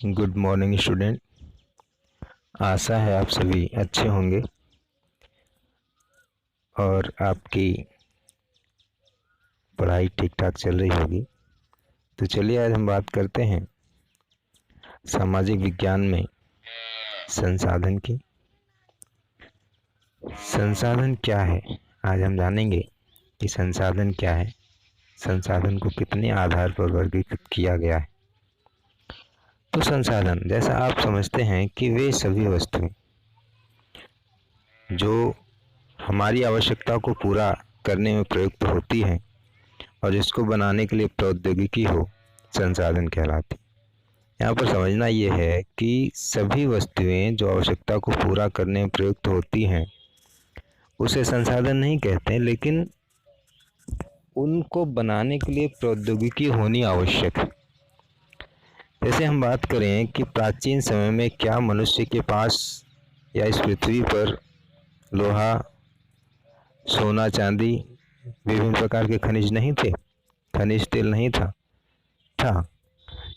Good morning student. आशा है आप सभी अच्छे होंगे और आपकी पढ़ाई ठीक ठाक चल रही होगी। तो चलिए आज हम बात करते हैं सामाजिक विज्ञान में संसाधन की। संसाधन क्या है, आज हम जानेंगे कि संसाधन क्या है, संसाधन को कितने आधार पर वर्गीकृत किया गया है। तो संसाधन जैसा आप समझते हैं कि वे सभी वस्तुएं जो हमारी आवश्यकता को पूरा करने में प्रयुक्त होती हैं और जिसको बनाने के लिए प्रौद्योगिकी हो, संसाधन कहलाती है। यहाँ पर समझना ये है कि सभी वस्तुएं जो आवश्यकता को पूरा करने में प्रयुक्त होती हैं उसे संसाधन नहीं कहते, लेकिन उनको बनाने के लिए प्रौद्योगिकी होनी आवश्यक है। जैसे हम बात करें कि प्राचीन समय में क्या मनुष्य के पास या इस पृथ्वी पर लोहा, सोना, चांदी, विभिन्न प्रकार के खनिज नहीं थे, खनिज तेल नहीं था,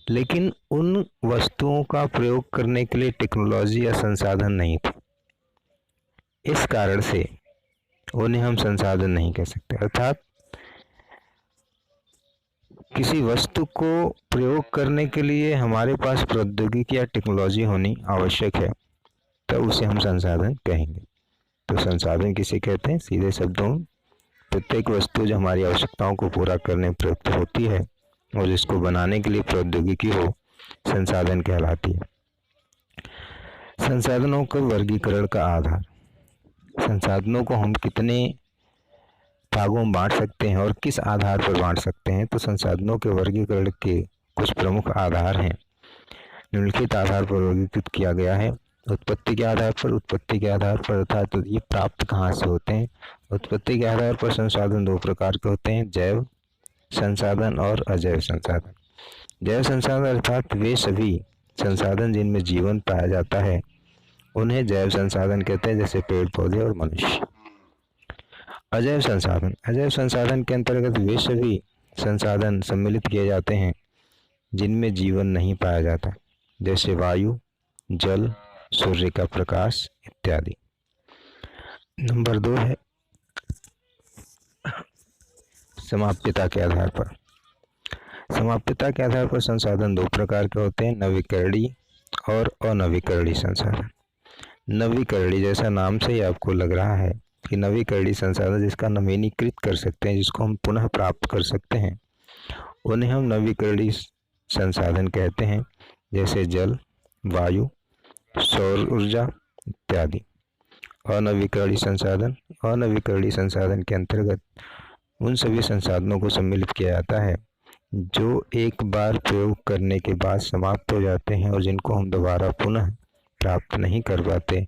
लेकिन उन वस्तुओं का प्रयोग करने के लिए टेक्नोलॉजी या संसाधन नहीं थे। इस कारण से उन्हें हम संसाधन नहीं कह सकते। अर्थात किसी वस्तु को प्रयोग करने के लिए हमारे पास प्रौद्योगिकी या टेक्नोलॉजी होनी आवश्यक है, तब उसे हम संसाधन कहेंगे। तो संसाधन किसे कहते हैं? सीधे शब्दों में प्रत्येक वस्तु जो हमारी आवश्यकताओं को पूरा करने में प्रयुक्त होती है और जिसको बनाने के लिए प्रौद्योगिकी हो, संसाधन कहलाती है। संसाधनों का वर्गीकरण का आधार, संसाधनों को हम कितने भागों में बांट सकते हैं और किस आधार पर बांट सकते हैं। तो संसाधनों के वर्गीकरण के कुछ प्रमुख आधार हैं। निम्नलिखित आधार पर वर्गीकृत किया गया है। उत्पत्ति के आधार पर अर्थात तो ये प्राप्त कहाँ से होते हैं। उत्पत्ति के आधार पर संसाधन दो प्रकार के होते हैं, जैव संसाधन और अजैव संसाधन। जैव संसाधन अर्थात वे सभी संसाधन जिनमें जीवन पाया जाता है उन्हें जैव संसाधन कहते हैं, जैसे पेड़ पौधे और मनुष्य। अजैव संसाधन के अंतर्गत वे सभी संसाधन सम्मिलित किए जाते हैं जिनमें जीवन नहीं पाया जाता, जैसे वायु, जल, सूर्य का प्रकाश इत्यादि। नंबर 2 है समाप्यता के आधार पर। समाप्यता के आधार पर संसाधन दो प्रकार के होते हैं, नवीकरणीय और अनवीकरणीय संसाधन। नवीकरणीय जैसा नाम से ही आपको लग रहा है कि नवीकरणीय संसाधन जिसका नवीनीकृत कर सकते हैं, जिसको हम पुनः प्राप्त कर सकते हैं, उन्हें हम नवीकरणीय संसाधन कहते हैं, जैसे जल, वायु, सौर ऊर्जा इत्यादि। अनवीकरणीय संसाधन के अंतर्गत उन सभी संसाधनों को सम्मिलित किया जाता है जो एक बार प्रयोग करने के बाद समाप्त हो जाते हैं और जिनको हम दोबारा पुनः प्राप्त नहीं कर पाते,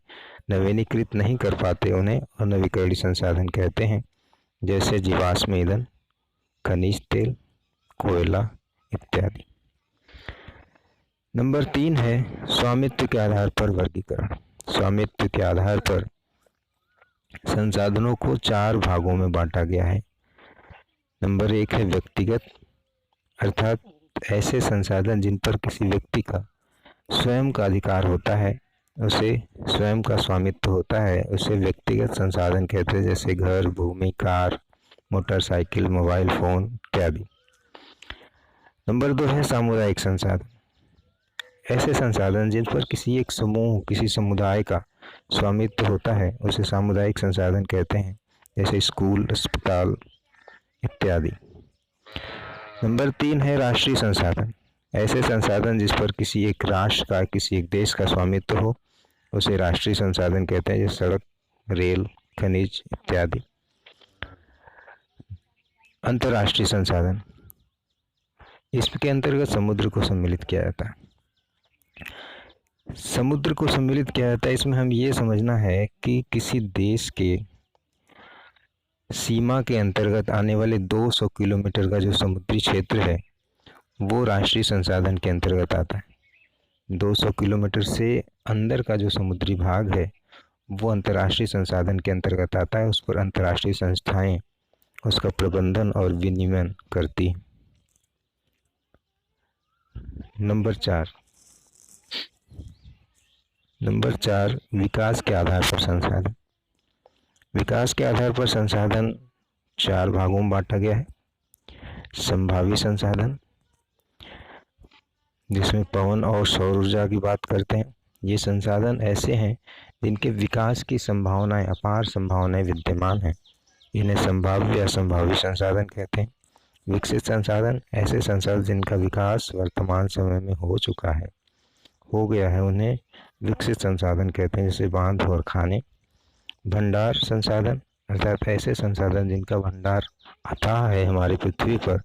नवीनीकृत नहीं कर पाते, उन्हें अनवीकरणीय संसाधन कहते हैं, जैसे जीवाश्म ईंधन, खनिज तेल, कोयला इत्यादि। नंबर 3 है स्वामित्व के आधार पर वर्गीकरण। स्वामित्व के आधार पर संसाधनों को 4 भागों में बांटा गया है। नंबर 1 है व्यक्तिगत, अर्थात ऐसे संसाधन जिन पर किसी व्यक्ति का स्वयं का अधिकार होता है, उसे स्वयं का स्वामित्व होता है, उसे व्यक्तिगत संसाधन कहते हैं, जैसे घर, भूमि, कार, मोटरसाइकिल, मोबाइल फोन इत्यादि। नंबर 2 है सामुदायिक संसाधन। ऐसे संसाधन जिन पर किसी एक समूह, किसी समुदाय का स्वामित्व होता है, उसे सामुदायिक संसाधन कहते हैं, जैसे स्कूल, अस्पताल इत्यादि। नंबर 3 है राष्ट्रीय संसाधन। ऐसे संसाधन जिस पर किसी एक राष्ट्र का, किसी एक देश का स्वामित्व हो, उसे राष्ट्रीय संसाधन कहते हैं, जैसे सड़क, रेल, खनिज इत्यादि। अंतर्राष्ट्रीय संसाधन, इसके अंतर्गत समुद्र को सम्मिलित किया जाता है। समुद्र को सम्मिलित किया जाता है, इसमें हम ये समझना है कि किसी देश के सीमा के अंतर्गत आने वाले 200 किलोमीटर का जो समुद्री क्षेत्र है वो राष्ट्रीय संसाधन के अंतर्गत आता है। 200 किलोमीटर से अंदर का जो समुद्री भाग है वो अंतर्राष्ट्रीय संसाधन के अंतर्गत आता है। उस पर अंतर्राष्ट्रीय संस्थाएं उसका प्रबंधन और विनियमन करती हैं। नंबर 4 नंबर 4, विकास के आधार पर संसाधन। विकास के आधार पर संसाधन 4 भागों में बांटा गया है। संभावी संसाधन, जिसमें पवन और सौर ऊर्जा की बात करते हैं। ये संसाधन ऐसे हैं जिनके विकास की संभावनाएं, अपार संभावनाएं विद्यमान हैं। इन्हें संभाव्य या संभावी संसाधन कहते हैं। विकसित संसाधन, ऐसे संसाधन जिनका विकास वर्तमान समय में हो गया है, उन्हें विकसित संसाधन कहते हैं, जैसे बांध और खाने। भंडार संसाधन, अर्थात ऐसे संसाधन जिनका भंडार अथाह है हमारी पृथ्वी पर,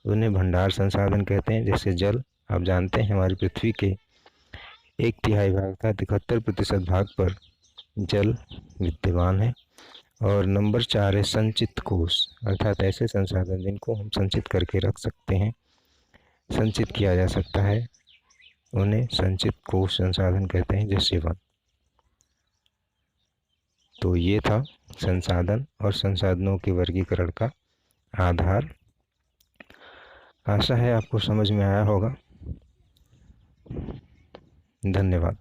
उन्हें भंडार संसाधन कहते हैं, जैसे जल। आप जानते हैं हमारी पृथ्वी के 1/3 भाग का 73% भाग पर जल विद्यमान है। और नंबर 4 है संचित कोष, अर्थात ऐसे संसाधन जिनको हम संचित करके रख सकते हैं, संचित किया जा सकता है, उन्हें संचित कोष संसाधन कहते हैं, जैसे वन। तो ये था संसाधन और संसाधनों के वर्गीकरण का आधार। आशा है आपको समझ में आया होगा। धन्यवाद।